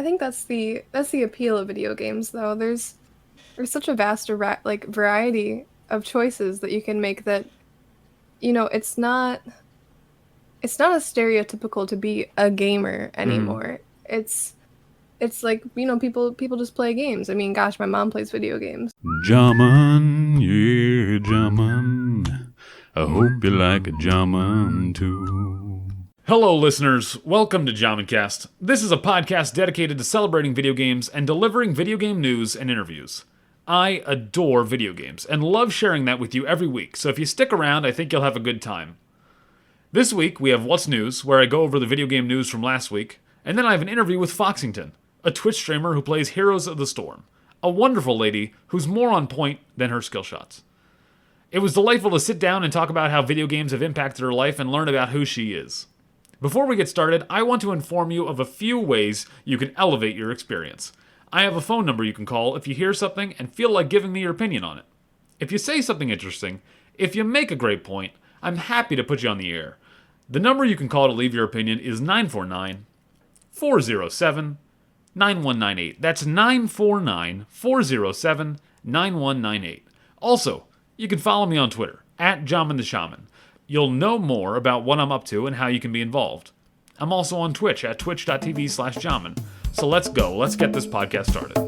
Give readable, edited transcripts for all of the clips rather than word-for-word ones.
think that's the appeal of video games, though. There's such a vast variety of choices that you can make that, it's not as stereotypical to be a gamer Hmm. anymore. It's like, people just play games. I mean, gosh, my mom plays video games. Jamming, yeah, jamming. I hope you like a jamming too. Hello, listeners. Welcome to Jammencast. This is a podcast dedicated to celebrating video games and delivering video game news and interviews. I adore video games and love sharing that with you every week, so if you stick around, I think you'll have a good time. This week, we have What's News, where I go over the video game news from last week, and then I have an interview with Foxingtin, a Twitch streamer who plays Heroes of the Storm, a wonderful lady who's more on point than her skill shots. It was delightful to sit down and talk about how video games have impacted her life and learn about who she is. Before we get started, I want to inform you of a few ways you can elevate your experience. I have a phone number you can call if you hear something and feel like giving me your opinion on it. If you say something interesting, if you make a great point, I'm happy to put you on the air. The number you can call to leave your opinion is 949 407 9198. That's 949 407 9198. Also, you can follow me on Twitter, at Jamin the Shaman. You'll know more about what I'm up to and how you can be involved. I'm also on Twitch at twitch.tv/Jamin. So let's go. Let's get this podcast started.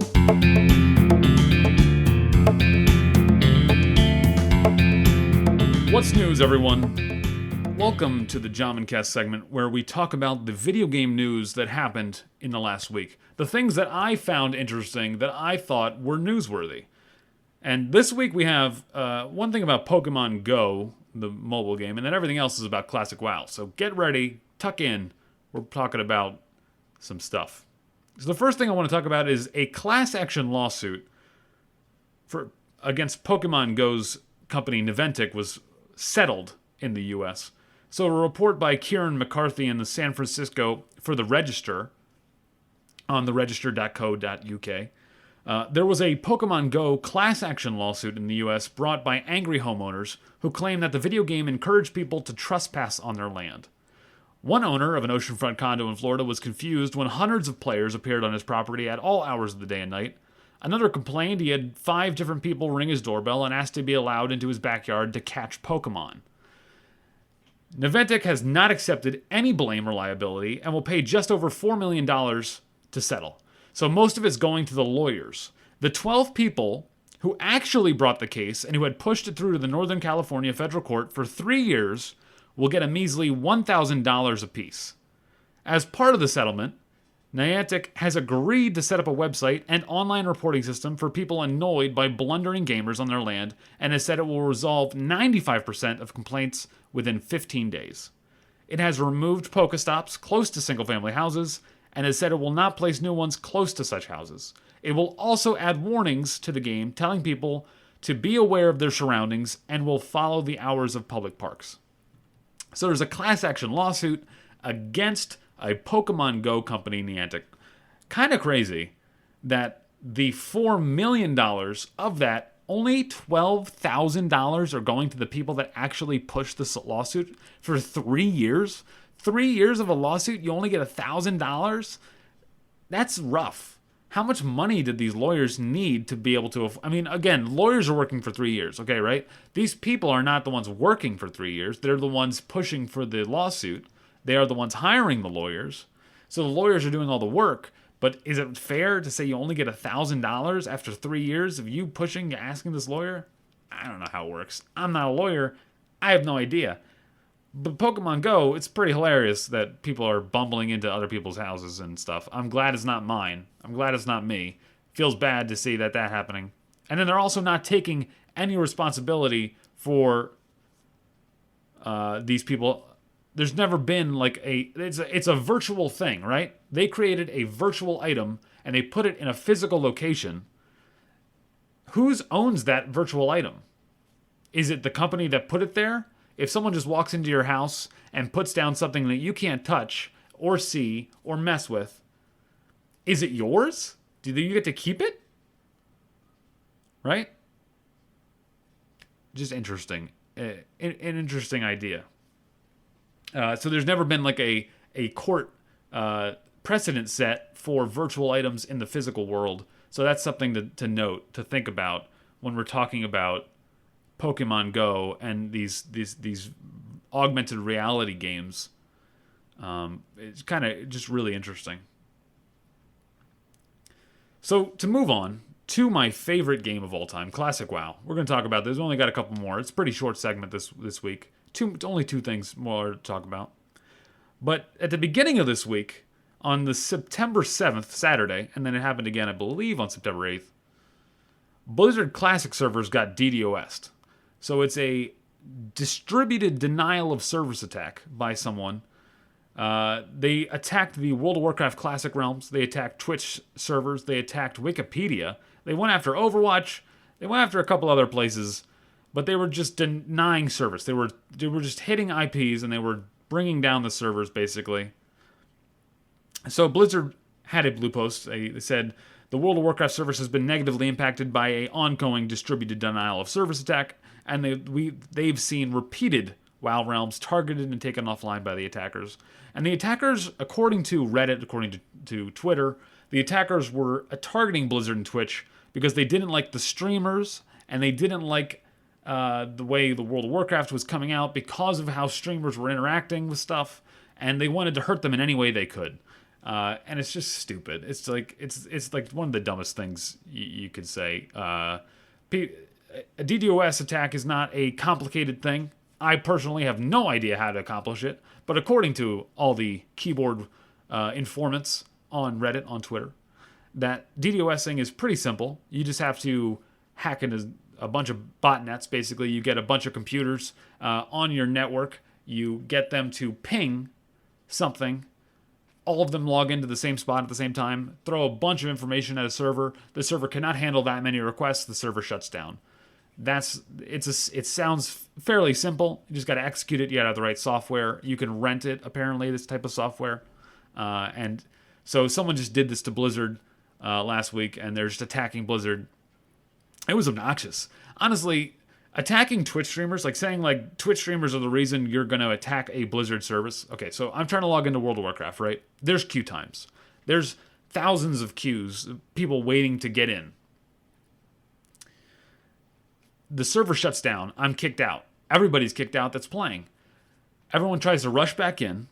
What's news, everyone? Welcome to the Jamencast segment where we talk about the video game news that happened in the last week. The things that I found interesting that I thought were newsworthy. And this week we have one thing about Pokemon Go, the mobile game, and then everything else is about Classic WoW. So get ready, tuck in, we're talking about some stuff. So the first thing I want to talk about is a class action lawsuit against Pokemon Go's company Niantic was settled in the US. So a report by Kieran McCarthy in the San Francisco for the Register on theregister.co.uk. There was a Pokemon Go class action lawsuit in the US brought by angry homeowners who claim that the video game encouraged people to trespass on their land. One owner of an oceanfront condo in Florida was confused when hundreds of players appeared on his property at all hours of the day and night. Another complained he had 5 different people ring his doorbell and asked to be allowed into his backyard to catch Pokemon. Niantic has not accepted any blame or liability and will pay just over $4 million to settle. So most of it's going to the lawyers. The 12 people who actually brought the case and who had pushed it through to the Northern California federal court for 3 years will get a measly $1,000 apiece. As part of the settlement, Niantic has agreed to set up a website and online reporting system for people annoyed by blundering gamers on their land and has said it will resolve 95% of complaints within 15 days. It has removed Pokestops close to single-family houses and has said it will not place new ones close to such houses. It will also add warnings to the game telling people to be aware of their surroundings and will follow the hours of public parks. So there's a class action lawsuit against a Pokemon Go company, Niantic. Kind of crazy that the $4 million of that, only $12,000 are going to the people that actually pushed this lawsuit for 3 years. 3 years of a lawsuit, you only get $1,000? That's rough. How much money did these lawyers need to be able to... I mean, again, lawyers are working for 3 years, okay, right? These people are not the ones working for 3 years. They're the ones pushing for the lawsuit. They are the ones hiring the lawyers. So the lawyers are doing all the work. But is it fair to say you only get $1,000 after 3 years of you pushing, asking this lawyer? I don't know how it works. I'm not a lawyer. I have no idea. But Pokemon Go, it's pretty hilarious that people are bumbling into other people's houses and stuff. I'm glad it's not mine. I'm glad it's not me. Feels bad to see that happening. And then they're also not taking any responsibility for these people. There's never been like it's a virtual thing, right? They created a virtual item and they put it in a physical location. Who owns that virtual item? Is it the company that put it there? If someone just walks into your house and puts down something that you can't touch or see or mess with, is it yours? Do you get to keep it? Right? Just interesting. An interesting idea. So there's never been like a court precedent set for virtual items in the physical world. So that's something to note, to think about when we're talking about Pokemon Go and these augmented reality games. It's kind of just really interesting. So to move on to my favorite game of all time, Classic WoW. We're going to talk about this. We've only got a couple more. It's a pretty short segment this week. Only two things more to talk about. But at the beginning of this week, on the September 7th, Saturday, and then it happened again, I believe, on September 8th, Blizzard Classic servers got DDoS'd. So it's a distributed denial of service attack by someone. They attacked the World of Warcraft Classic realms. They attacked Twitch servers. They attacked Wikipedia. They went after Overwatch. They went after a couple other places, but they were just denying service. They were just hitting IPs and they were bringing down the servers basically. So Blizzard had a blue post. They said the World of Warcraft service has been negatively impacted by an ongoing distributed denial of service attack, and they've seen repeated WoW realms targeted and taken offline by the attackers. And the attackers, according to Reddit, according to Twitter, the attackers were targeting Blizzard and Twitch because they didn't like the streamers and they didn't like the way the World of Warcraft was coming out because of how streamers were interacting with stuff, and they wanted to hurt them in any way they could. And it's just stupid. It's like one of the dumbest things you could say. A DDoS attack is not a complicated thing. I personally have no idea how to accomplish it, but according to all the keyboard informants on Reddit, on Twitter, that DDoSing is pretty simple. You just have to hack into a bunch of botnets. Basically, you get a bunch of computers on your network. You get them to ping something. All of them log into the same spot at the same time, throw a bunch of information at a server. The server cannot handle that many requests. The server shuts down. It sounds fairly simple. You just got to execute it. You got to have the right software. You can rent it, apparently, this type of software. And so someone just did this to Blizzard last week, and they're just attacking Blizzard. It was obnoxious. Honestly, attacking Twitch streamers, like saying like Twitch streamers are the reason you're going to attack a Blizzard service. Okay, so I'm trying to log into World of Warcraft, right? There's queue times. There's thousands of queues, people waiting to get in. The server shuts down. I'm kicked out. Everybody's kicked out that's playing. Everyone tries to rush back in.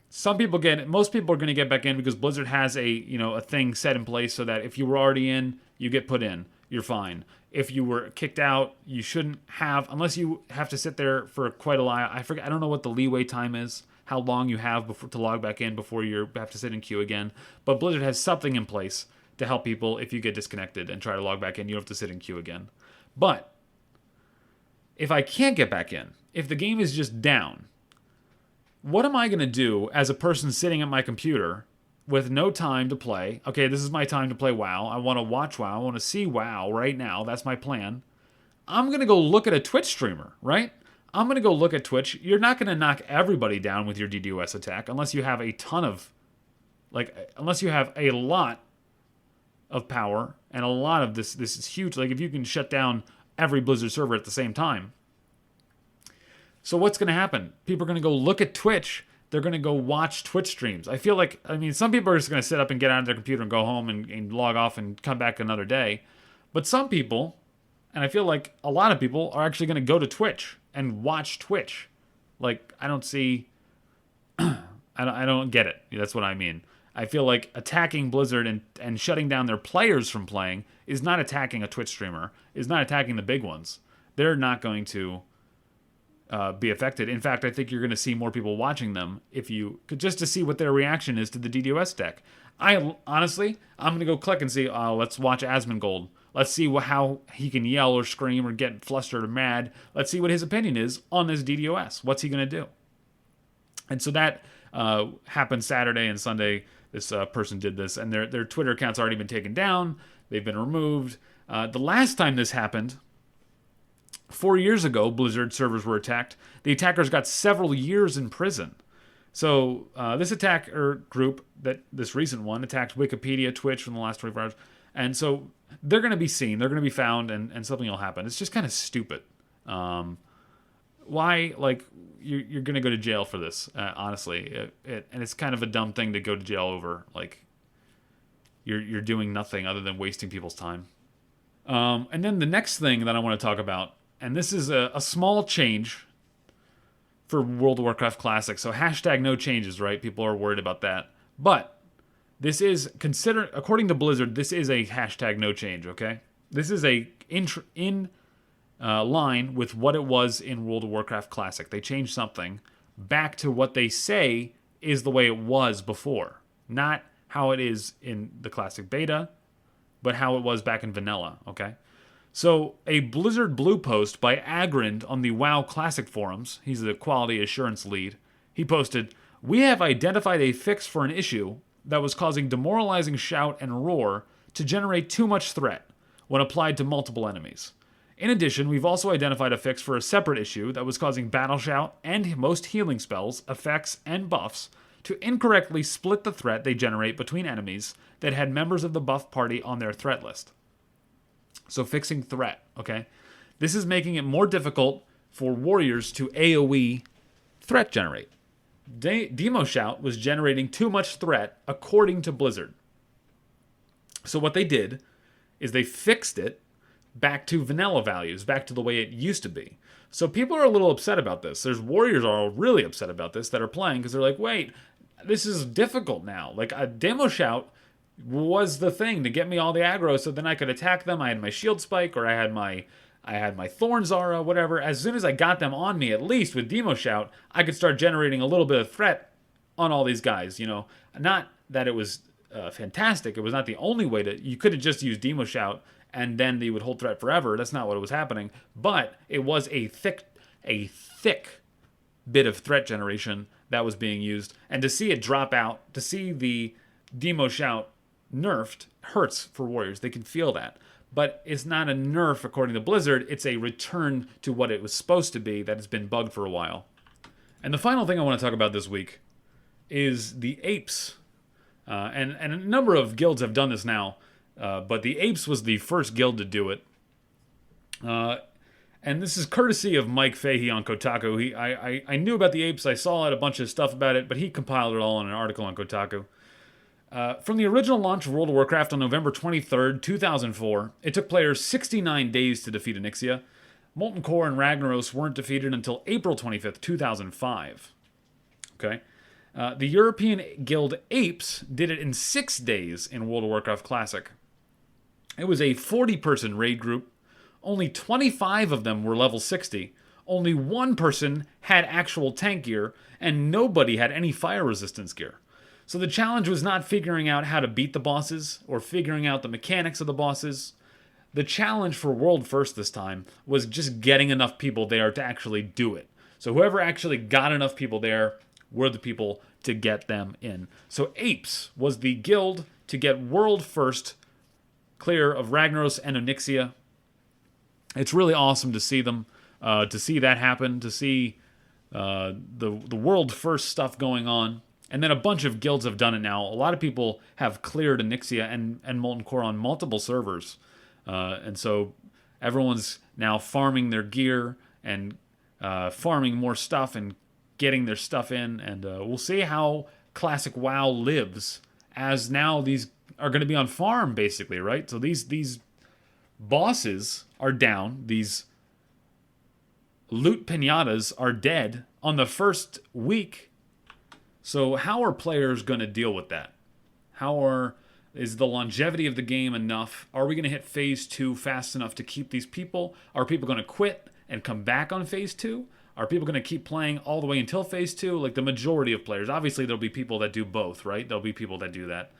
Most people are going to get back in because Blizzard has a thing set in place so that if you were already in, you get put in. You're fine. If you were kicked out, you shouldn't have, unless you have to sit there for quite a while. I don't know what the leeway time is, how long you have to log back in before you have to sit in queue again. But Blizzard has something in place to help people if you get disconnected and try to log back in. You don't have to sit in queue again. But if I can't get back in, if the game is just down, what am I going to do as a person sitting at my computer with no time to play? Okay, this is my time to play WoW. I want to watch WoW. I want to see WoW right now. That's my plan. I'm going to go look at a Twitch streamer, right? I'm going to go look at Twitch. You're not going to knock everybody down with your DDoS attack unless you have unless you have a lot of power and a lot of this is huge. Like if you can shut down every Blizzard server at the same time. So what's going to happen? People are going to go look at Twitch. They're going to go watch Twitch streams. I feel like, some people are just going to sit up and get on their computer and go home and log off and come back another day. But some people, and I feel like a lot of people, are actually going to go to Twitch and watch Twitch. Like, I don't see, I don't get it. That's what I mean. I feel like attacking Blizzard and shutting down their players from playing is not attacking a Twitch streamer, is not attacking the big ones. They're not going to be affected. In fact, I think you're going to see more people watching them just to see what their reaction is to the DDoS deck. I'm going to go click and see, let's watch Asmongold. Let's see how he can yell or scream or get flustered or mad. Let's see what his opinion is on this DDoS. What's he going to do? And so that happened Saturday and Sunday. This person did this, and their Twitter account's already been taken down. They've been removed. The last time this happened, 4 years ago, Blizzard servers were attacked. The attackers got several years in prison. So this attacker group, this recent one, attacked Wikipedia, Twitch in the last 24 hours. And so they're going to be seen. They're going to be found, and something will happen. It's just kind of stupid. Why, like, you're gonna go to jail for this? Honestly, and it's kind of a dumb thing to go to jail over. Like, you're doing nothing other than wasting people's time. And then the next thing that I want to talk about, and this is a small change for World of Warcraft Classic. So hashtag no changes, right? People are worried about that. But this is consider according to Blizzard, this is a hashtag no change. Okay, this is in line with what it was in World of Warcraft Classic. They changed something back to what they say is the way it was before, not how it is in the Classic Beta, but how it was back in Vanilla. Okay. So, a Blizzard Blue post by Agrand on the WoW Classic forums, he's the quality assurance lead, he posted, "We have identified a fix for an issue that was causing demoralizing shout and roar to generate too much threat when applied to multiple enemies. In addition, we've also identified a fix for a separate issue that was causing battle shout and most healing spells, effects, and buffs to incorrectly split the threat they generate between enemies that had members of the buff party on their threat list." So fixing threat, okay? This is making it more difficult for warriors to AoE threat generate. Demo Shout was generating too much threat according to Blizzard. So what they did is they fixed it back to vanilla values, back to the way it used to be. So people are a little upset about this. There's warriors are really upset about this that are playing because they're like, wait, this is difficult now. Like a Demo Shout was the thing to get me all the aggro so then I could attack them. I had my shield spike or I had my Thorn Zara, whatever. As soon as I got them on me, at least with Demo Shout, I could start generating a little bit of threat on all these guys, you know. Not that it was fantastic. It was not the only way to, you could have just used Demo Shout and then they would hold threat forever. That's not what was happening. But it was a thick bit of threat generation that was being used. And to see it drop out, to see the Demo Shout nerfed hurts for warriors. They can feel that. But it's not a nerf according to Blizzard. It's a return to what it was supposed to be that has been bugged for a while. And the final thing I want to talk about this week is the Apes. And a number of guilds have done this now. But the Apes was the first guild to do it. And this is courtesy of Mike Fahey on Kotaku. I knew about the Apes. I saw a bunch of stuff about it. But he compiled it all in an article on Kotaku. From the original launch of World of Warcraft on November 23rd, 2004, it took players 69 days to defeat Onyxia. Molten Core and Ragnaros weren't defeated until April 25th, 2005. Okay? The European guild Apes did it in 6 days in World of Warcraft Classic. It was a 40-person raid group. Only 25 of them were level 60. Only one person had actual tank gear, and nobody had any fire resistance gear. So the challenge was not figuring out how to beat the bosses or figuring out the mechanics of the bosses. The challenge for World First this time was just getting enough people there to actually do it. So whoever actually got enough people there were the people to get them in. So Apes was the guild to get World First clear of Ragnaros and Onyxia. It's really awesome to see them, to see that happen, to see the World First stuff going on. And then a bunch of guilds have done it now. A lot of people have cleared Onyxia and Molten Core on multiple servers. And so everyone's now farming their gear and farming more stuff and getting their stuff in. And we'll see how Classic WoW lives as now these are going to be on farm, basically, right? So these bosses are down. These loot pinatas are dead on the first week. So how are players going to deal with that? Is the longevity of the game enough? Are we going to hit Phase 2 fast enough to keep these people? Are people going to quit and come back on Phase 2? Are people going to keep playing all the way until Phase 2? Like the majority of players. Obviously, there'll be people that do both, right? There'll be people that do that.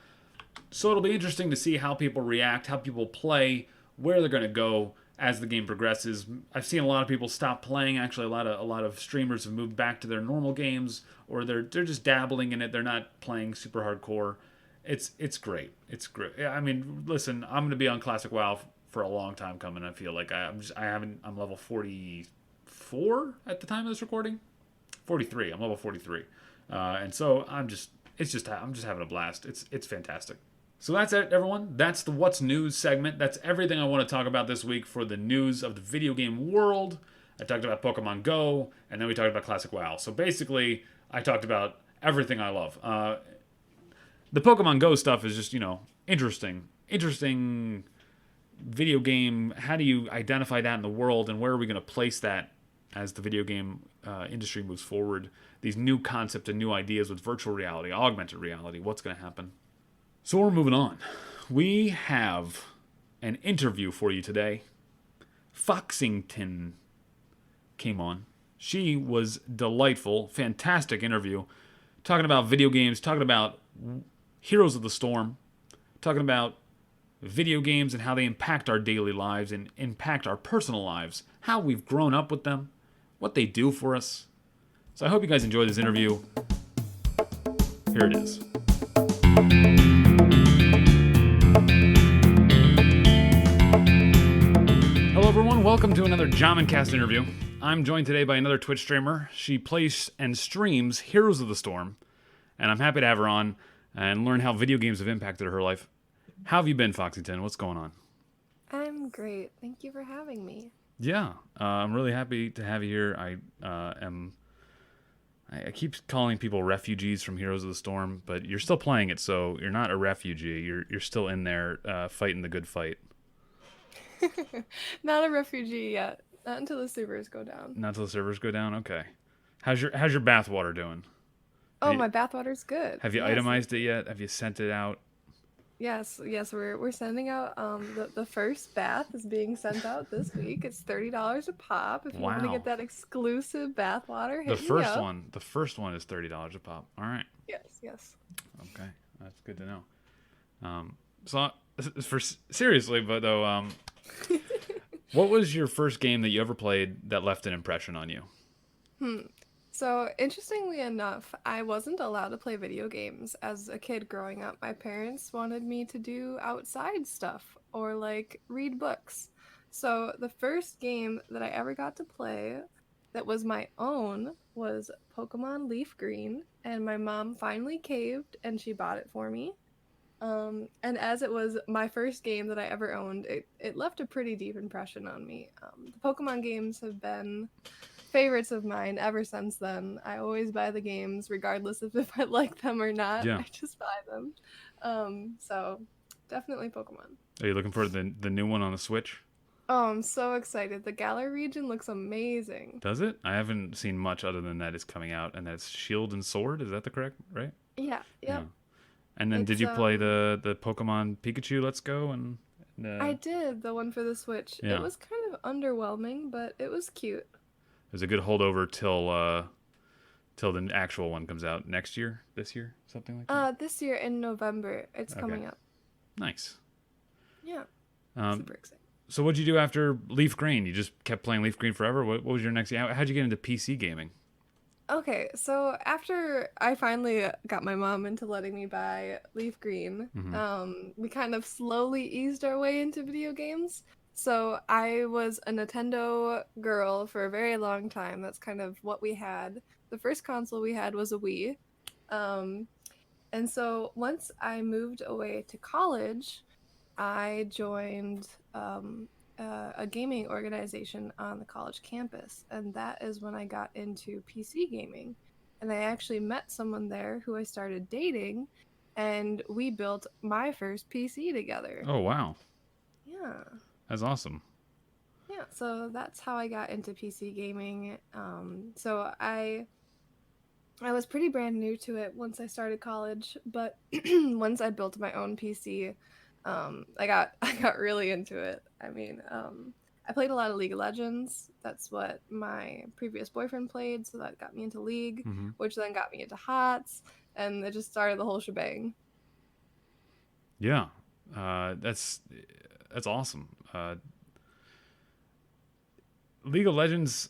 So it'll be interesting to see how people react, how people play, where they're going to go as the game progresses. I've seen a lot of people stop playing. Actually, a lot of streamers have moved back to their normal games, or they're just dabbling in it. They're not playing super hardcore. It's great. It's great. I mean, listen, I'm going to be on Classic WoW for a long time coming. I feel like I'm level 44 at the time of this recording. 43. I'm level 43, and so I'm just having a blast. It's fantastic. So that's it, everyone. That's the What's News segment. That's everything I want to talk about this week for the news of the video game world. I talked about Pokemon Go, and then we talked about Classic WoW. So basically, I talked about everything I love. The Pokemon Go stuff is just, interesting video game. How do you identify that in the world, and where are we going to place that as the video game industry moves forward? These new concepts and new ideas with virtual reality, augmented reality. What's going to happen? So we're moving on. We have an interview for you today. Foxingtin came on. She was delightful, fantastic interview, talking about video games, talking about Heroes of the Storm, talking about video games and how they impact our daily lives and impact our personal lives, how we've grown up with them, what they do for us. So I hope you guys enjoy this interview. Here it is. Hello everyone, welcome to another Jamincast interview. I'm joined today by another Twitch streamer. She plays and streams Heroes of the Storm, and I'm happy to have her on and learn how video games have impacted her life. How have you been, Foxington? What's going on? I'm great. Thank you for having me. Yeah, I'm really happy to have you here. I keep calling people refugees from Heroes of the Storm, but you're still playing it, so you're not a refugee. You're still in there fighting the good fight. Not a refugee yet. Not until the servers go down. Not till the servers go down. Okay. How's your bathwater doing? Oh, my bathwater's good. Have you Yes. itemized it yet? Have you sent it out? Yes, we're sending out the first bath is being sent out this week. It's $30 a pop. If you want to Wow. get that exclusive bath water, The hit me first up. one. The first one is $30 a pop. All right. Yes. Okay. That's good to know. So seriously, but though, what was your first game that you ever played that left an impression on you? So, interestingly enough, I wasn't allowed to play video games as a kid growing up. My parents wanted me to do outside stuff or like read books. So, the first game that I ever got to play that was my own was Pokemon Leaf Green, and my mom finally caved and she bought it for me. And as it was my first game that I ever owned, it left a pretty deep impression on me. The Pokemon games have been favorites of mine ever since then. I always buy the games regardless of if I like them or not. Yeah. I just buy them. So definitely Pokemon. Are you looking for the new one on the Switch? Oh, I'm so excited. The Galar region looks amazing. Does it? I haven't seen much other than that it's coming out, and that's Shield and Sword. Is that the correct, right? Yeah, yep. And then did It's you play the Pokemon Pikachu Let's Go? And I did the one for the Switch. Yeah. It was kind of underwhelming, but it was cute. there's a good holdover till the actual one comes out next year, this year, something like that. This year in November, it's coming up. Nice. Yeah, Um, super excited. so what'd you do after Leaf Green? You just kept playing Leaf Green forever? What was your next? How'd you get into PC gaming? Okay, so after I finally got my mom into letting me buy Leaf Green, we kind of slowly eased our way into video games. So I was a Nintendo girl for a very long time. That's kind of what we had. The first console we had was a Wii. And so once I moved away to college, I joined a gaming organization on the college campus, and that is when I got into PC gaming. And I actually met someone there who I started dating, and we built my first PC together. Oh wow, Yeah. that's awesome. Yeah, so that's how I got into PC gaming. So I was pretty brand new to it once I started college, but once I built my own PC, I got really into it. I mean, I played a lot of League of Legends. That's what my previous boyfriend played, so that got me into League, which then got me into HOTS, and it just started the whole shebang. Yeah, that's awesome. League of Legends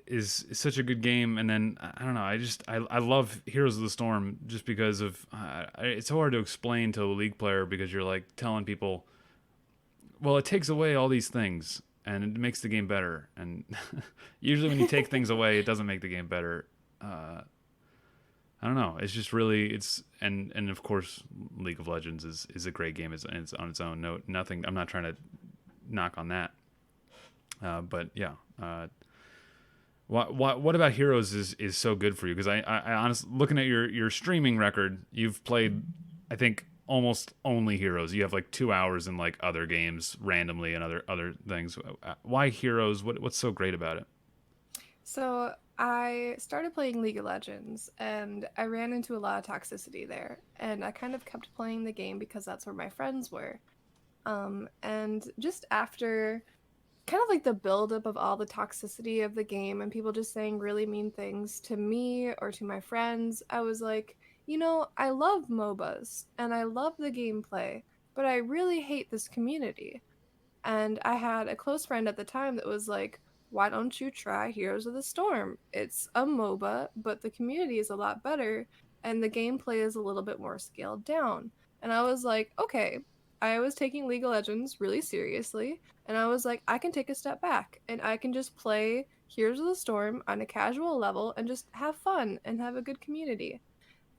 is such a good game, and then I don't know. I love Heroes of the Storm just because of it's so hard to explain to a League player because you're like telling people, well, it takes away all these things and it makes the game better. And usually when you take things away, it doesn't make the game better. I don't know. It's just really and of course League of Legends is a great game. It's on its own. Nothing. I'm not trying to knock on that. But yeah. What about Heroes is so good for you? Because I honestly, looking at your streaming record, you've played, I think, almost only Heroes. You have like 2 hours in like other games randomly and other things. Why Heroes? What's so great about it? So I started playing League of Legends and I ran into a lot of toxicity there. And I kind of kept playing the game because that's where my friends were. And just after kind of like the buildup of all the toxicity of the game and people just saying really mean things to me or to my friends, I was like, I love MOBAs and I love the gameplay, but I really hate this community. And I had a close friend at the time that was like, why don't you try Heroes of the Storm? It's a MOBA, but the community is a lot better and the gameplay is a little bit more scaled down. And I was like, okay. I was taking League of Legends really seriously, and I was like, I can take a step back and I can just play Heroes of the Storm on a casual level and just have fun and have a good community.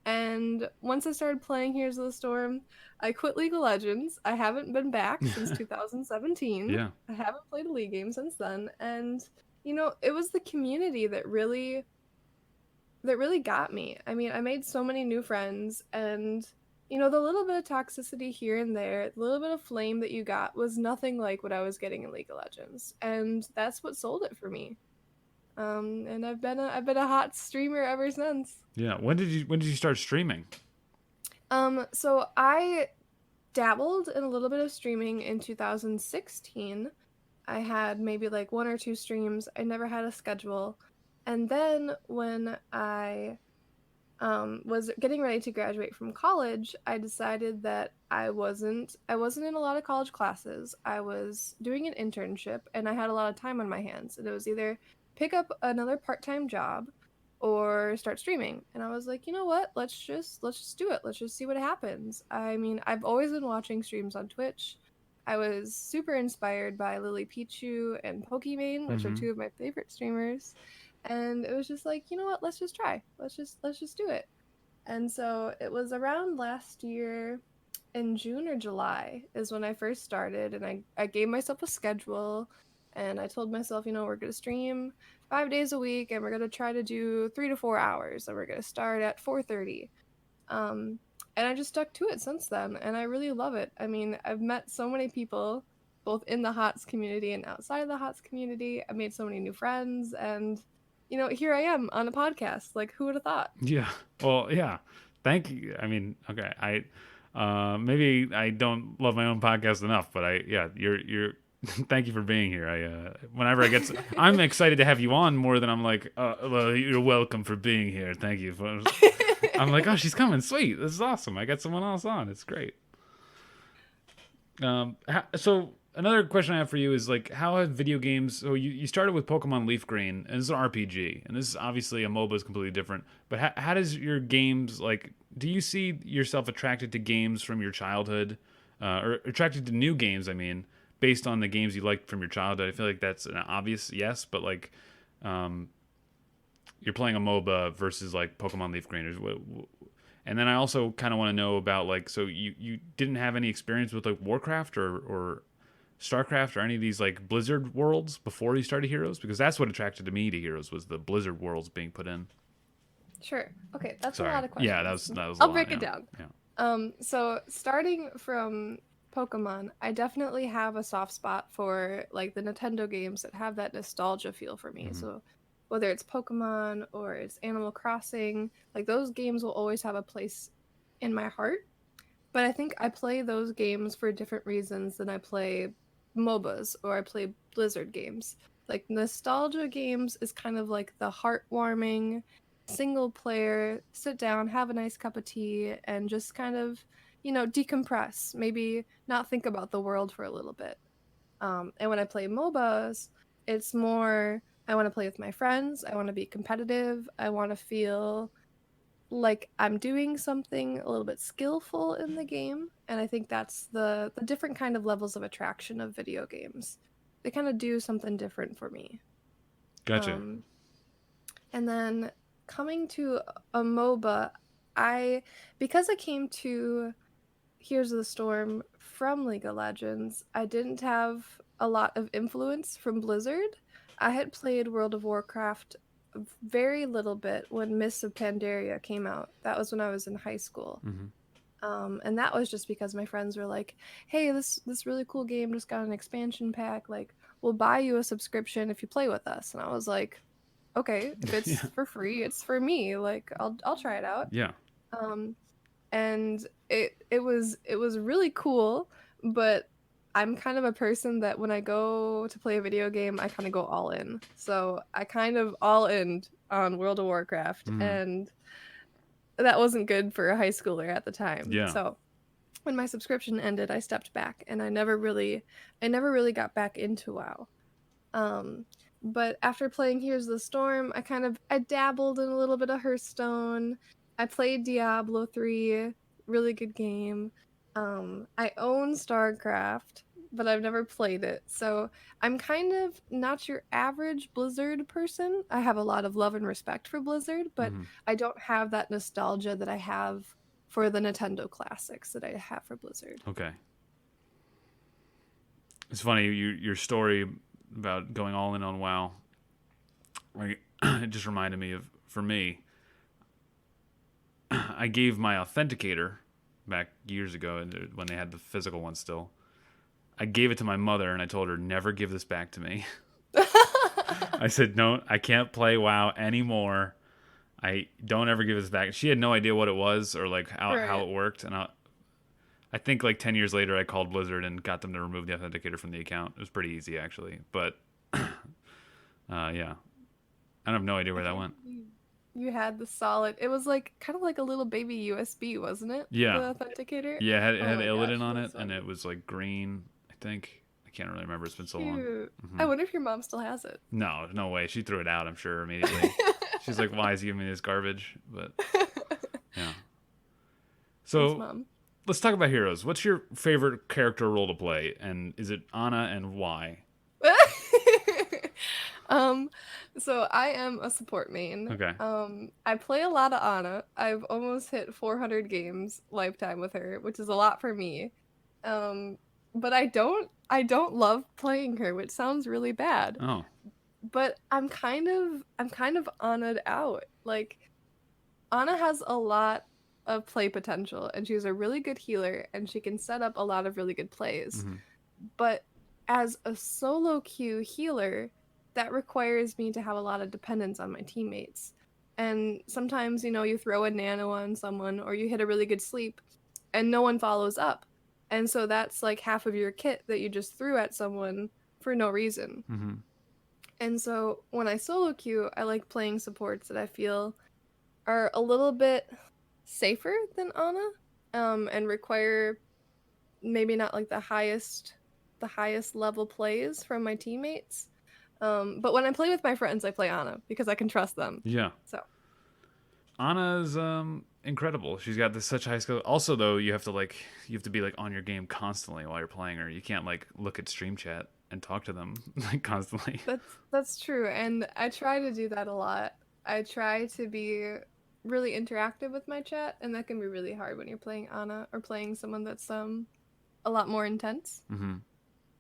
And once I started playing Heroes of the Storm, I quit League of Legends. I haven't been back since 2017. Yeah. I haven't played a League game since then. And it was the community that really got me. I mean, I made so many new friends and the little bit of toxicity here and there, the little bit of flame that you got was nothing like what I was getting in League of Legends. And that's what sold it for me. And I've been a hot streamer ever since. Yeah. When did you start streaming? So I dabbled in a little bit of streaming in 2016. I had maybe like one or two streams. I never had a schedule. And then when I was getting ready to graduate from college, I decided that I wasn't in a lot of college classes. I was doing an internship and I had a lot of time on my hands. And it was either pick up another part-time job or start streaming. And I was like, you know what? Let's just do it. Let's just see what happens. I mean, I've always been watching streams on Twitch. I was super inspired by Lily Pichu and Pokimane, which are Mm-hmm. two of my favorite streamers. And it was just like, you know what? Let's just try. Let's just do it. And so it was around last year in June or July is when I first started and I gave myself a schedule and I told myself, we're going to stream 5 days a week and we're going to try to do 3 to 4 hours and we're going to start at 4:30. Um, and I just stuck to it since then and I really love it. I mean, I've met so many people both in the HOTS community and outside of the HOTS community. I made so many new friends and here I am on a podcast. Like who would have thought? Yeah. Well, yeah. Thank you. I mean, okay. Maybe I don't love my own podcast enough, but you're thank you for being here. Whenever I'm excited to have you on more than I'm like, well, you're welcome for being here. Thank you. I'm like, oh, she's coming. Sweet. This is awesome. I got someone else on. It's great. So another question I have for you is like, how have video games? So you started with Pokemon Leaf Green, and this is an RPG, and this is obviously a MOBA is completely different. But how does your games like? Do you see yourself attracted to games from your childhood, or attracted to new games? I mean, based on the games you liked from your childhood. I feel like that's an obvious yes, but like, um, you're playing a MOBA versus like Pokemon Leaf Green. And then I also kind of want to know about like, so you didn't have any experience with like Warcraft or StarCraft or any of these like Blizzard worlds before you started Heroes, because that's what attracted to me to Heroes was the Blizzard worlds being put in. Sure. Okay, that's a Sorry, lot of yeah, questions. that was a I'll lot. break Yeah, it down. yeah. So starting from Pokemon, I definitely have a soft spot for like the Nintendo games that have that nostalgia feel for me. Mm-hmm. So whether it's Pokemon or it's Animal Crossing, like those games will always have a place in my heart. But I think I play those games for different reasons than I play MOBAs or I play Blizzard games. Like nostalgia games is kind of like the heartwarming single player, sit down, have a nice cup of tea, and just kind of, decompress. Maybe not think about the world for a little bit. And when I play MOBAs, it's more I want to play with my friends. I want to be competitive. I want to feel like I'm doing something a little bit skillful in the game, and I think that's the different kind of levels of attraction of video games. They kind of do something different for me. Gotcha. Um, and then coming to a MOBA, I because I came to Here's the Storm from League of Legends, I didn't have a lot of influence from Blizzard. I had played World of Warcraft a very little bit when Mists of Pandaria came out. That was when I was in high school. Mm-hmm. And that was just because my friends were like, "Hey, this really cool game just got an expansion pack. Like, we'll buy you a subscription if you play with us." And I was like, "Okay, if Yeah. it's for free, it's for me. Like, I'll try it out." Yeah. Um, and it was really cool, but I'm kind of a person that when I go to play a video game, I kind of go all in. So I kind of all in on World of Warcraft, Mm-hmm. and that wasn't good for a high schooler at the time. Yeah. So when my subscription ended, I stepped back and I never really got back into WoW. Um, but after playing Here's the Storm, I dabbled in a little bit of Hearthstone. I played Diablo 3, really good game. I own StarCraft, but I've never played it. So I'm kind of not your average Blizzard person. I have a lot of love and respect for Blizzard, but Mm-hmm. I don't have that nostalgia that I have for the Nintendo classics that I have for Blizzard. Okay. It's funny your story about going all in on WoW. Like, it just reminded me of, for me, I gave my authenticator back years ago when they had the physical one still. I gave it to my mother and I told her never give this back to me. I said no, I can't play WoW anymore. I don't ever give this back. She had no idea what it was or like how Right. it worked, and I think like 10 years later I called Blizzard and got them to remove the authenticator from the account. It was pretty easy actually, but yeah, I have no idea I where that think went. you had the solid. It was like kind of like a little baby USB, wasn't it? Yeah, The authenticator. yeah, it Oh had my Illidan gosh, on it that's so and it good. was like green. I think I can't really remember. It's been so long. Cute. Hmm. I wonder if your mom still has it. No, no way. She threw it out. I'm sure immediately. She's like, "Why is he giving me this garbage?" But yeah. Thanks, So mom. let's talk about heroes. What's your favorite character role to play, and is it Anna, and why? um, so I am a support main. Okay. I play a lot of Ana. I've almost hit 400 games lifetime with her, which is a lot for me. Um, but I don't love playing her, which sounds really bad. Oh. But I'm kind of Ana'd out. Like Ana has a lot of play potential and she's a really good healer and she can set up a lot of really good plays. Hmm. But as a solo queue healer, that requires me to have a lot of dependence on my teammates. And sometimes, you throw a nano on someone or you hit a really good sleep and no one follows up. And so that's like half of your kit that you just threw at someone for no reason. Hmm. And so when I solo queue, I like playing supports that I feel are a little bit safer than Ana, and require maybe not like the highest level plays from my teammates. But when I play with my friends, I play Ana because I can trust them. Yeah. So Anna's incredible. She's got this such high skill. Also, though, you have to be like on your game constantly while you're playing her. You can't like look at stream chat and talk to them like constantly. that's true, and I try to do that a lot. I try to be really interactive with my chat, and that can be really hard when you're playing Ana or playing someone that's a lot more intense. Hmm.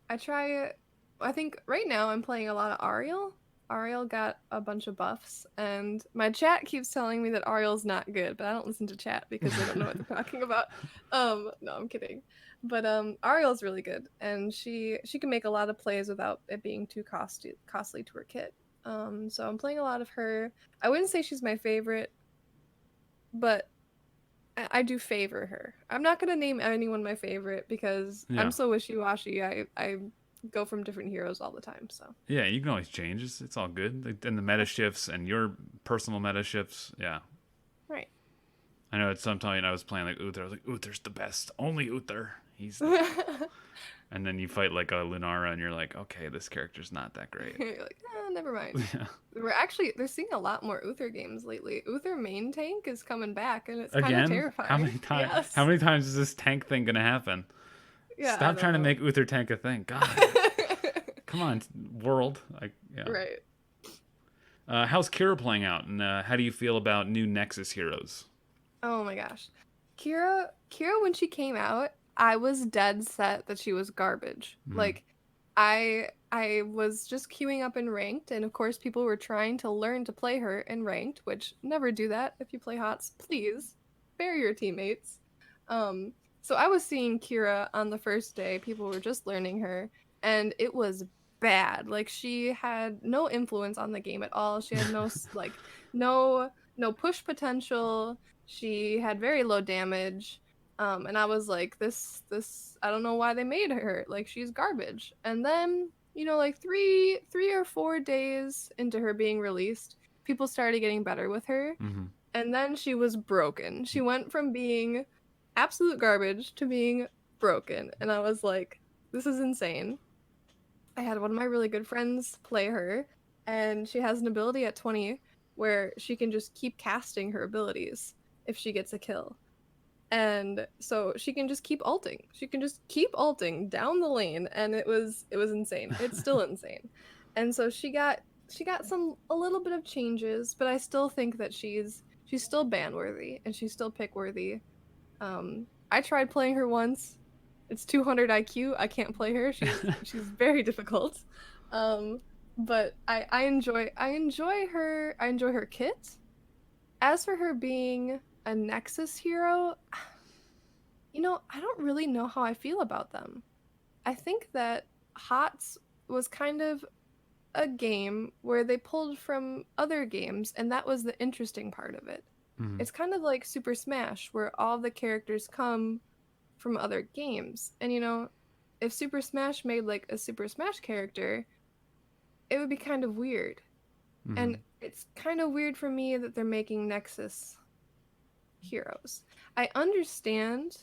I try. I think right now I'm playing a lot of Ariel. Ariel got a bunch of buffs, and my chat keeps telling me that Ariel's not good, but I don't listen to chat because they don't know what they're talking about. No, I'm kidding. But Ariel's really good, and she can make a lot of plays without it being too costly to her kit. So I'm playing a lot of her. I wouldn't say she's my favorite, but I do favor her. I'm not gonna name anyone my favorite because I'm Yeah. so wishy-washy. I go from different heroes all the time. So Yeah, you can always change. It's all good. Like, and the meta shifts and your personal meta shifts. Yeah. right. I know at some time I was playing like Uther. I was like, Uther's the best. Only Uther. And then you fight like a Lunara and you're like, okay, this character's not that great. You're like, never mind. Yeah. They're seeing a lot more Uther games lately. Uther main tank is coming back, and it's kind of Again? How terrifying. many times? How Yes. many times is this tank thing gonna happen? Yeah, I Stop don't trying to know. make Uther tank a thing. God, come on, world. Like, yeah. Right. How's Kira playing out, and how do you feel about new Nexus heroes? Oh my gosh. Kira when she came out, I was dead set that she was garbage. Hmm. Like I I was just queuing up in ranked, and of course, people were trying to learn to play her in ranked, which never do that if you play HOTS. Please spare your teammates. Um, so I was seeing Kira on the first day. People were just learning her, and it was bad. Like she had no influence on the game at all. She had no push potential. She had very low damage. And I was like, this I don't know why they made her. Like she's garbage. And then, like three or 4 days into her being released, people started getting better with her. Mm-hmm. And then she was broken. She went from being absolute garbage to being broken. And I was like, this is insane. I had one of my really good friends play her, and she has an ability at 20 where she can just keep casting her abilities if she gets a kill. And so she can just keep ulting. She can just keep ulting down the lane, and it was insane. It's still insane. And so she got some a little bit of changes, but I still think that she's still ban worthy and she's still pick worthy. I tried playing her once. It's 200 IQ. I can't play her. She's very difficult. Um, but I enjoy her kit. As for her being a Nexus hero, I don't really know how I feel about them. I think that HOTS was kind of a game where they pulled from other games, and that was the interesting part of it. Mm-hmm. It's kind of like Super Smash, where all the characters come from other games. And if Super Smash made like a Super Smash character, it would be kind of weird. Mm-hmm. And it's kind of weird for me that they're making Nexus heroes. I understand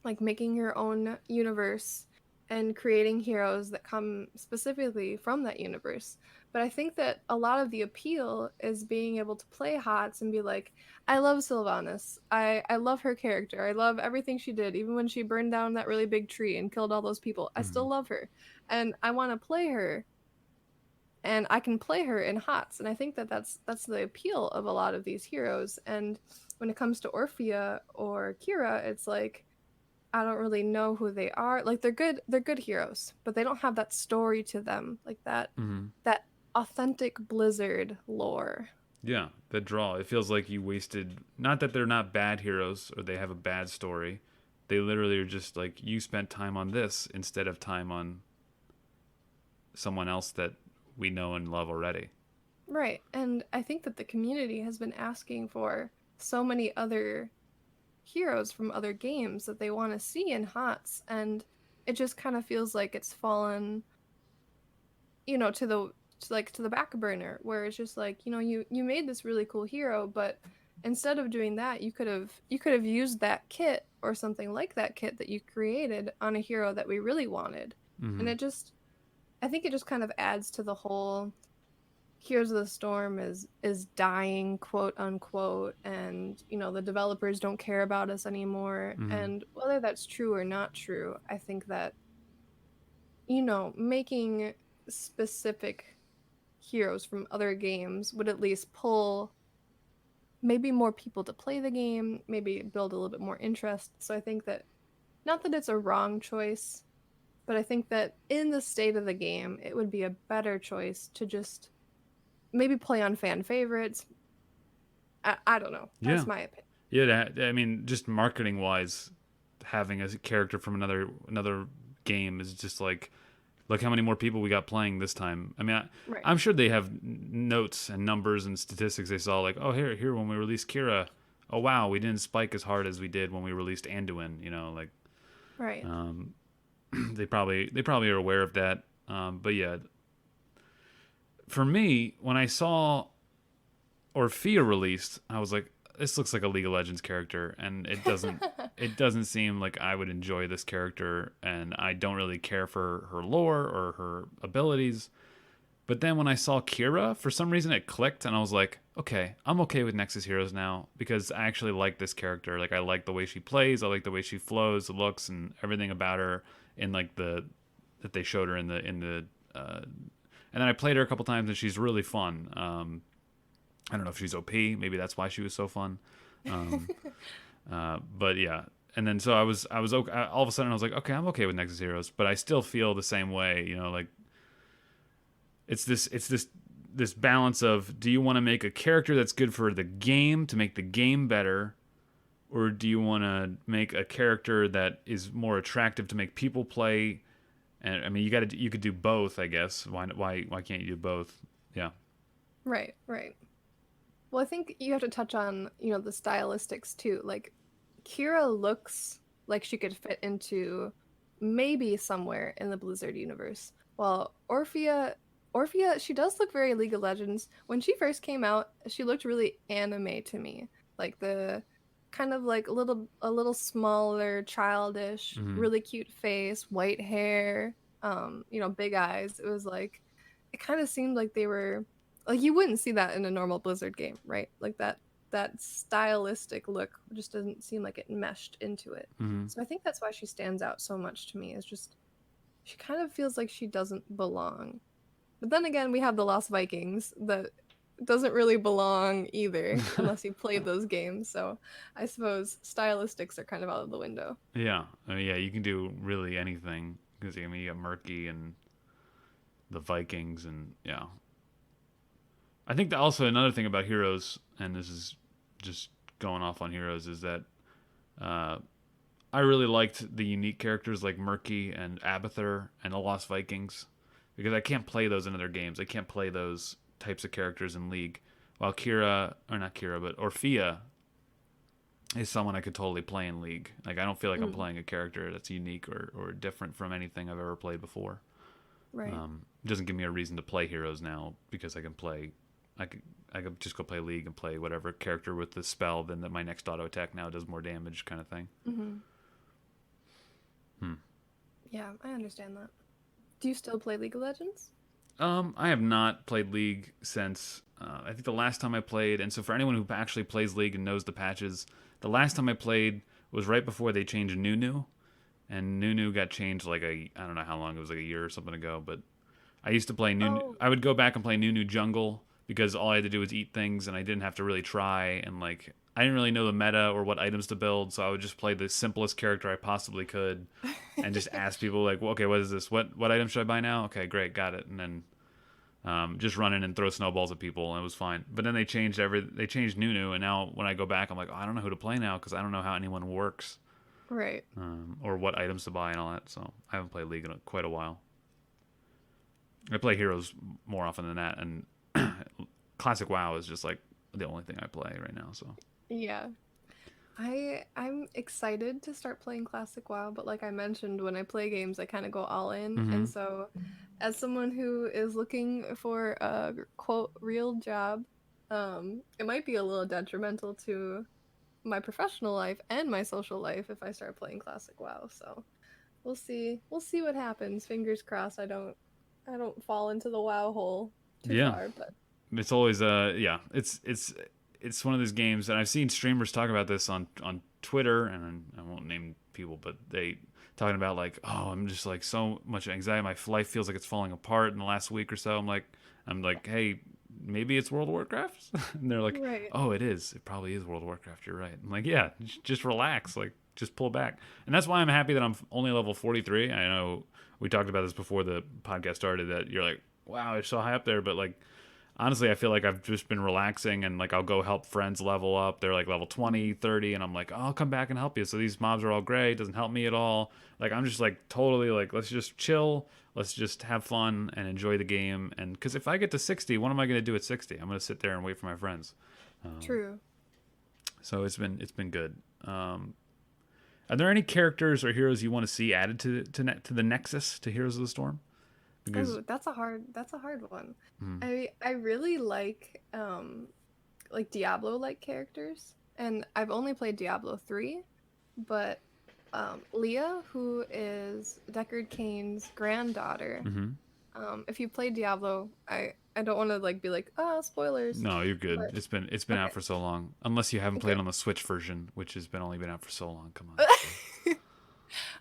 like making your own universe and creating heroes that come specifically from that universe. But I think that a lot of the appeal is being able to play HOTS and be like, I love Sylvanas. I love her character. I love everything she did. Even when she burned down that really big tree and killed all those people, I Mm-hmm. still love her. And I want to play her, and I can play her in HOTS. And I think that that's the appeal of a lot of these heroes. And when it comes to Orphea or Kira, it's like I don't really know who they are. Like they're good heroes, but they don't have that story to them, like Mm-hmm. that authentic Blizzard lore. Yeah, the draw. It feels like you wasted. Not that they're not bad heroes or they have a bad story. They literally are just like you spent time on this instead of time on someone else that we know and love already. Right. And I think that the community has been asking for so many other heroes from other games that they want to see in HOTS, and it just kind of feels like it's fallen, to the back burner, where it's just like, you made this really cool hero, but instead of doing that, you could have used that kit or something like that kit that you created on a hero that we really wanted. And Mm-hmm. I think it just kind of adds to the whole Heroes of the Storm is dying, quote unquote, and the developers don't care about us anymore. Mm-hmm. And whether that's true or not true, I think that making specific heroes from other games would at least pull maybe more people to play the game, maybe build a little bit more interest. So I think that, not that it's a wrong choice, but I think that in the state of the game, it would be a better choice to just maybe play on fan favorites. I don't know. Yeah, That's my opinion. yeah. I mean, just marketing wise, having a character from another game is just like, look how many more people we got playing this time. I mean, Right. I'm sure they have notes and numbers and statistics they saw, like, oh, here when we released Kira, oh wow, we didn't spike as hard as we did when we released Anduin. Like Right. um, they probably are aware of that. But yeah, for me, when I saw Orphea released, I was like, this looks like a League of Legends character, and it doesn't seem like I would enjoy this character, and I don't really care for her lore or her abilities. But then when I saw Kira, for some reason it clicked, and I was like, okay, I'm okay with Nexus Heroes now because I actually like this character. Like I like the way she plays, I like the way she flows, the looks, and everything about her, and like that they showed her in the. And then I played her a couple times, and she's really fun. I don't know if she's OP. Maybe that's why she was so fun. Um, but yeah, and then so I was okay. All of a sudden I was like, okay, I'm okay with Nexus Heroes, but I still feel the same way. Like It's this balance of, do you want to make a character that's good for the game to make the game better, or do you want to make a character that is more attractive to make people play? And I mean, you could do both, I guess. Why can't you do both? Yeah. Right, right. Well, I think you have to touch on, the stylistics too. Like, Kira looks like she could fit into maybe somewhere in the Blizzard universe. While Orphea, she does look very League of Legends. When she first came out, she looked really anime to me. Like the kind of like a little smaller, childish, Hmm. really cute face, white hair, big eyes. It kind of seemed like they were like you wouldn't see that in a normal Blizzard game, right? Like that stylistic look just doesn't seem like it meshed into it. Hmm. So I think that's why she stands out so much to me. Is just she kind of feels like she doesn't belong. But then again, we have the Lost Vikings that doesn't really belong either unless you played those games. So I suppose stylistics are kind of out of the window. Yeah. I mean, yeah. You can do really anything because I mean, you got Murky and the Vikings, and yeah. I think that also another thing about Heroes, and this is just going off on Heroes, is that uh, I really liked the unique characters like Murky and Abathur and the Lost Vikings because I can't play those in other games. I can't play those types of characters in League. While Kira, or not Kira, but Orphea is someone I could totally play in League. Like I don't feel like I'm Mm, playing a character that's unique or different from anything I've ever played before. right. It doesn't give me a reason to play Heroes now because I can play. I could just go play League and play whatever character with the spell. Then that my next auto attack now does more damage, kind of thing. Hmm. Hmm. Yeah, I understand that. Do you still play League of Legends? I have not played League since I think the last time I played, and so for anyone who actually plays League and knows the patches, the last time I played was right before they changed Nunu, and Nunu got changed like I don't know how long, it was like a year or something ago, but I used to play Nunu. Oh, I would go back and play Nunu Jungle because all I had to do was eat things, and I didn't have to really try, and like I didn't really know the meta or what items to build, so I would just play the simplest character I possibly could, and just ask people like, well, okay, what is this? What item should I buy now? Okay, great, got it, and then just run in and throw snowballs at people, and it was fine. But then they changed Nunu, and now when I go back, I'm like, oh, I don't know who to play now because I don't know how anyone works, right. or what items to buy and all that. So I haven't played League in quite a while. I play Heroes more often than that, and Classic WoW is just like the only thing I play right now. So Yeah. I'm excited to start playing Classic WoW, but like I mentioned, when I play games, I kind of go all in. mm-hmm. And so, as someone who is looking for a quote real job, it might be a little detrimental to my professional life and my social life if I start playing Classic WoW. So we'll see. We'll see what happens. Fingers crossed. I don't fall into the WoW hole too Yeah, far, but it's always yeah, it's one of those games, and I've seen streamers talk about this on Twitter, and I won't name people, but they talking about like, oh, I'm just like so much anxiety, my life feels like it's falling apart in the last week or so. I'm like, hey, maybe it's World of Warcraft, and they're like, right. oh, it is, it probably is World of Warcraft. You're right. I'm like, yeah, just relax, like just pull back, and that's why I'm happy that I'm only level 43. I know we talked about this before the podcast started that you're like, wow, it's so high up there, but like honestly, I feel like I've just been relaxing, and like I'll go help friends level up. They're like level 20, 30, and I'm like, oh, I'll come back and help you. So these mobs are all gray. It doesn't help me at all. Like I'm just like totally like, let's just chill. Let's just have fun and enjoy the game. And because if I get to 60, what am I going to do at 60? I'm going to sit there and wait for my friends. True. So it's been good. Are there any characters or heroes you want to see added to the Nexus to Heroes of the Storm? Because Oh, that's a hard one. I really like Diablo like characters, and I've only played Diablo 3, but Leah, who is Deckard Cain's granddaughter, mm-hmm. if you played Diablo, I don't want to like be like, oh, spoilers, No, you're good. but It's been out okay, for so long. Unless you haven't okay. played on the Switch version, which has been only been out for so long. Come on.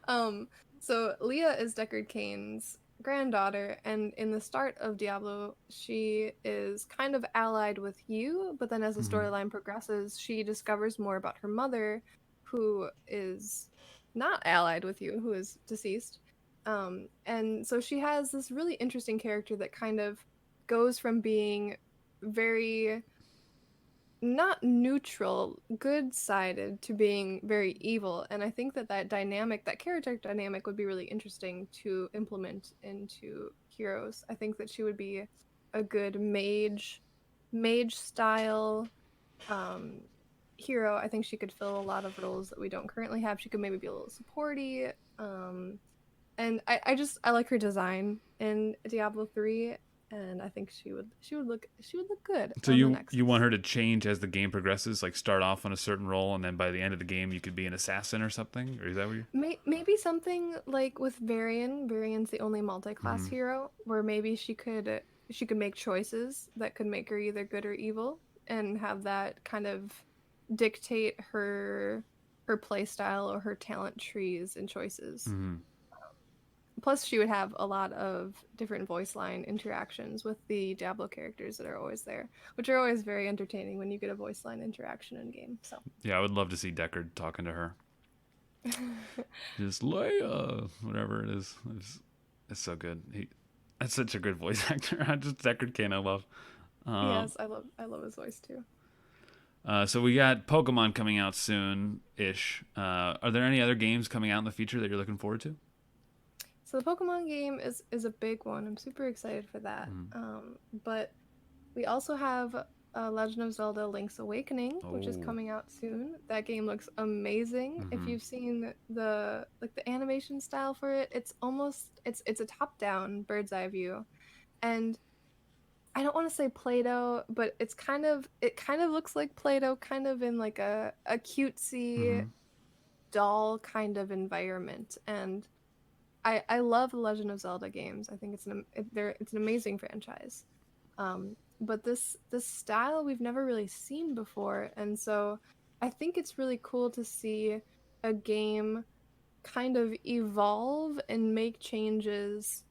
um, so Leah is Deckard Cain's granddaughter, and in the start of Diablo, she is kind of allied with you, but then as the Mm-hmm. storyline progresses, she discovers more about her mother, who is not allied with you, who is deceased. And so she has this really interesting character that kind of goes from being very not neutral, good-sided to being very evil. And I think that dynamic, that character dynamic would be really interesting to implement into Heroes. I think that she would be a good mage style um hero. I think she could fill a lot of roles that we don't currently have. She could maybe be a little supporty. And I like her design in Diablo 3, and I think she would look good So on the you want Nexus. her to change as the game progresses, like start off on a certain role, and then by the end of the game you could be an assassin or something, or is that what you? Maybe something like with Varian. Varian's the only multi-class Mm-hmm. hero where maybe she could make choices that could make her either good or evil, and have that kind of dictate her play style or her talent trees and choices. Mm-hmm. Plus, she would have a lot of different voice line interactions with the Diablo characters that are always there, which are always very entertaining when you get a voice line interaction in game. So, Yeah, I would love to see Deckard talking to her. Just Leia, whatever it is. It's so good. That's such a good voice actor. Just Deckard Cain, I love. Um, yes, I love his voice too. so we got Pokemon coming out soon ish. Are there any other games coming out in the future that you're looking forward to? So the Pokemon game is a big one. I'm super excited for that. Mm. But we also have Legend of Zelda: Link's Awakening, which is Oh. coming out soon. That game looks amazing. If Mm-hmm. you've seen the animation style for it, it's a top-down bird's eye view, and I don't want to say Play-Doh, but it kind of looks like Play-Doh, kind of in like a cutesy Mm-hmm. doll kind of environment. And I love the Legend of Zelda games. I think it's an amazing franchise. But this style we've never really seen before, and so I think it's really cool to see a game kind of evolve and make changes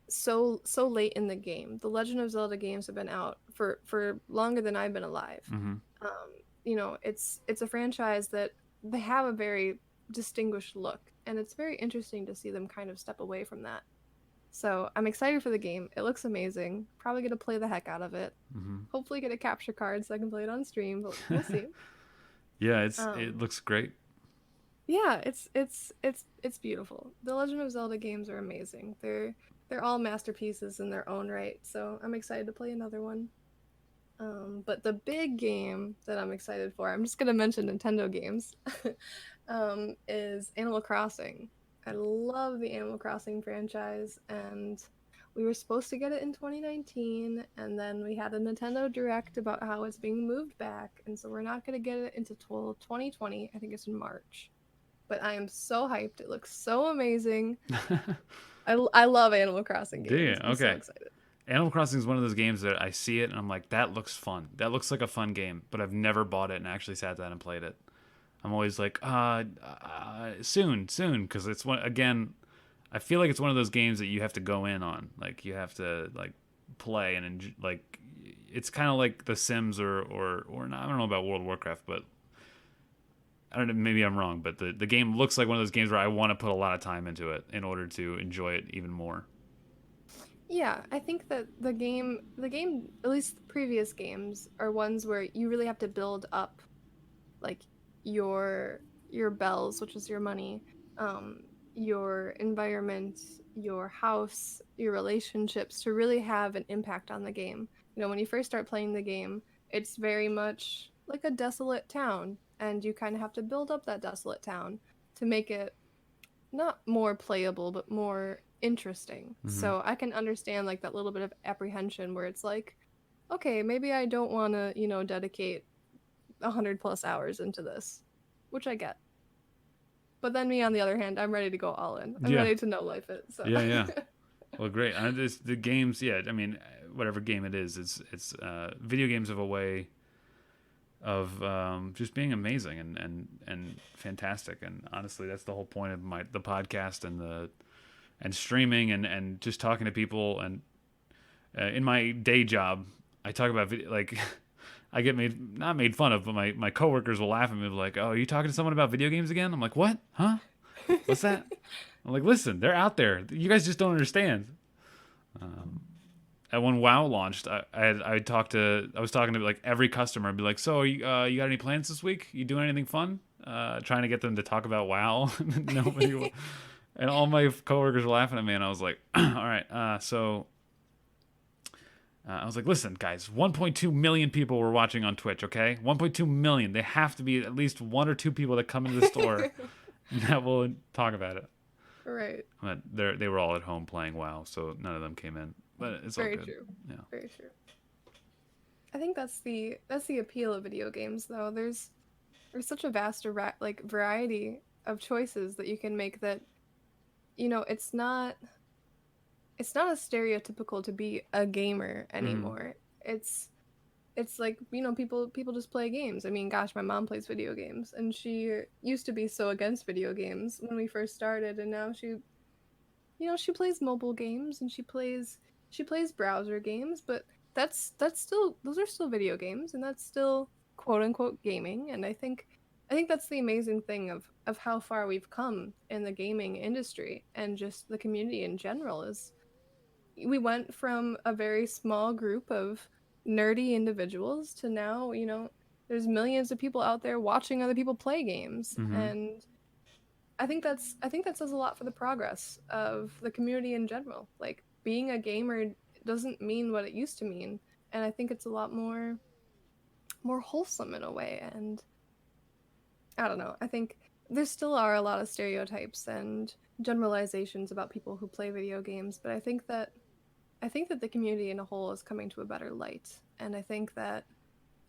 so late in the game. The Legend of Zelda games have been out for longer than I've been alive. Mm-hmm. Um, it's a franchise that they have a very distinguished look, and it's very interesting to see them kind of step away from that. So I'm excited for the game. It looks amazing. Probably gonna play the heck out of it. Mm-hmm. Hopefully get a capture card so I can play it on stream, but we'll see. Yeah, it Um, looks great. yeah, it's beautiful. The Legend of Zelda games are amazing. They're all masterpieces in their own right. So I'm excited to play another one. But the big game that I'm excited for, I'm just gonna mention Nintendo games, is Animal Crossing. I love the Animal Crossing franchise, and we were supposed to get it in 2019, and then we had a Nintendo Direct about how it's being moved back, and so we're not gonna get it into 2020. I think it's in March. But I am so hyped. It looks so amazing. I love Animal Crossing Do you? games. I'm so Okay. excited. Animal Crossing is one of those games that I see it and I'm like, that looks fun. That looks like a fun game, but I've never bought it and actually sat down and played it. I'm always like, soon, because it's one again. I feel like it's one of those games that you have to go in on. Like you have to like play and like it's kind of like The Sims or not, I don't know about World of Warcraft, but I don't know. Maybe I'm wrong, but the game looks like one of those games where I want to put a lot of time into it in order to enjoy it even more. Yeah, I think that the game, at least the previous games, are ones where you really have to build up like your bells, which is your money, your environment, your house, your relationships to really have an impact on the game. When you first start playing the game, it's very much like a desolate town, and you kind of have to build up that desolate town to make it not more playable, but more interesting. Mm-hmm. So I can understand like that little bit of apprehension where it's like, okay, maybe I don't want to, dedicate 100+ hours into this, which I get. But then me, on the other hand, I'm ready to go all in. I'm Yeah, ready to know life it. So yeah. Well, great. The games, yeah. I mean, whatever game it is, it's video games have a way of just being amazing and fantastic. And honestly, that's the whole point of the podcast and streaming and just talking to people. And in my day job, I talk about video like. I get not made fun of, but my coworkers will laugh at me like, "Oh, are you talking to someone about video games again?" I'm like, "What? Huh? What's that?" I'm like, "Listen, they're out there. You guys just don't understand." Um, when WoW launched, I was talking to like every customer and be like, so you got any plans this week? You doing anything fun? Trying to get them to talk about WoW. Nobody, and all my coworkers were laughing at me, and I was like, all right, I was like, listen, guys, 1.2 million people were watching on Twitch, okay? 1.2 million. They have to be at least 1 or 2 people that come into the store that will talk about it. Right. But they were all at home playing WoW, so none of them came in. But it's all good. Very true. Yeah. Very true. I think that's the appeal of video games, though. There's such a vast variety of choices that you can make that, it's not as stereotypical to be a gamer anymore. It's like, people just play games. I mean, gosh, my mom plays video games, and she used to be so against video games when we first started, and now she plays mobile games, and she plays browser games, but that's still, those are still video games, and that's still quote unquote gaming. And I think that's the amazing thing of how far we've come in the gaming industry and just the community in general. Is we went from a very small group of nerdy individuals to now, there's millions of people out there watching other people play games. And I think that says a lot for the progress of the community in general. Like, being a gamer doesn't mean what it used to mean, and I think it's a lot more wholesome in a way. And I don't know, I think there still are a lot of stereotypes and generalizations about people who play video games, but I think that the community in a whole is coming to a better light. And I think that,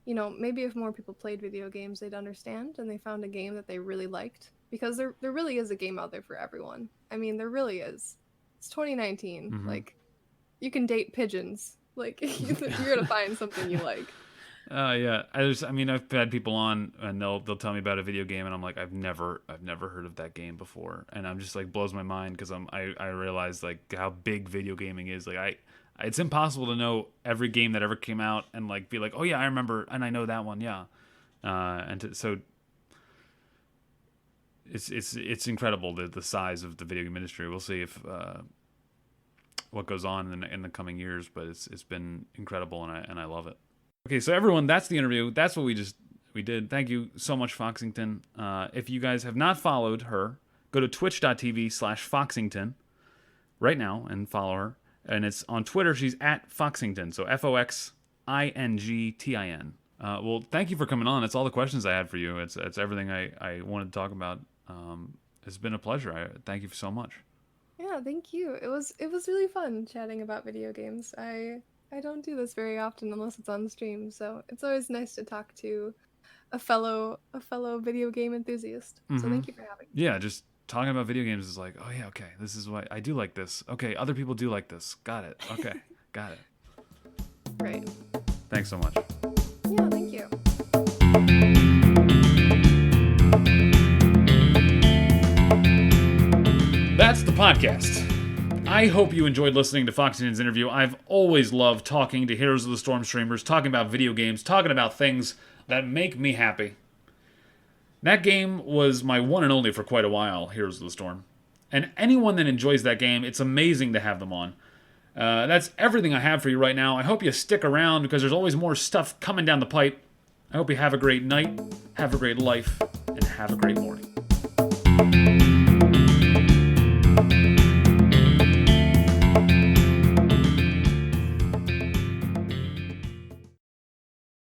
maybe if more people played video games, they'd understand, and they found a game that they really liked, because there really is a game out there for everyone. I mean, there really is. It's 2019. Like, you can date pigeons. Like, you're gonna find something you like. Yeah. I've had people on, and they'll tell me about a video game, and I'm like, I've never heard of that game before, and I'm just like, blows my mind, because I realize like how big video gaming is. Like, it's impossible to know every game that ever came out and like be like, oh yeah, I remember, and I know that one, yeah. So it's incredible the size of the video game industry. We'll see if what goes on in the coming years, but it's been incredible, and I love it. Okay, so everyone, that's the interview. That's what we did. Thank you so much, Foxington. If you guys have not followed her, go to twitch.tv/Foxington right now and follow her. And it's on Twitter. She's at Foxington. So FOXINGTIN. Well, thank you for coming on. That's all the questions I had for you. It's everything I wanted to talk about. It's been a pleasure. Thank you so much. Yeah, thank you. It was really fun chatting about video games. I don't do this very often unless it's on stream, so it's always nice to talk to a fellow video game enthusiast. So thank you for having me. Yeah, just talking about video games is like, oh yeah, okay, this is why I do like this. Okay, other people do like this. Got it. Okay, got it. Right. Thanks so much. Yeah, thank you. That's the podcast. I hope you enjoyed listening to Foxington's interview. I've always loved talking to Heroes of the Storm streamers, talking about video games, talking about things that make me happy. That game was my one and only for quite a while, Heroes of the Storm. And anyone that enjoys that game, it's amazing to have them on. That's everything I have for you right now. I hope you stick around, because there's always more stuff coming down the pipe. I hope you have a great night, have a great life, and have a great morning.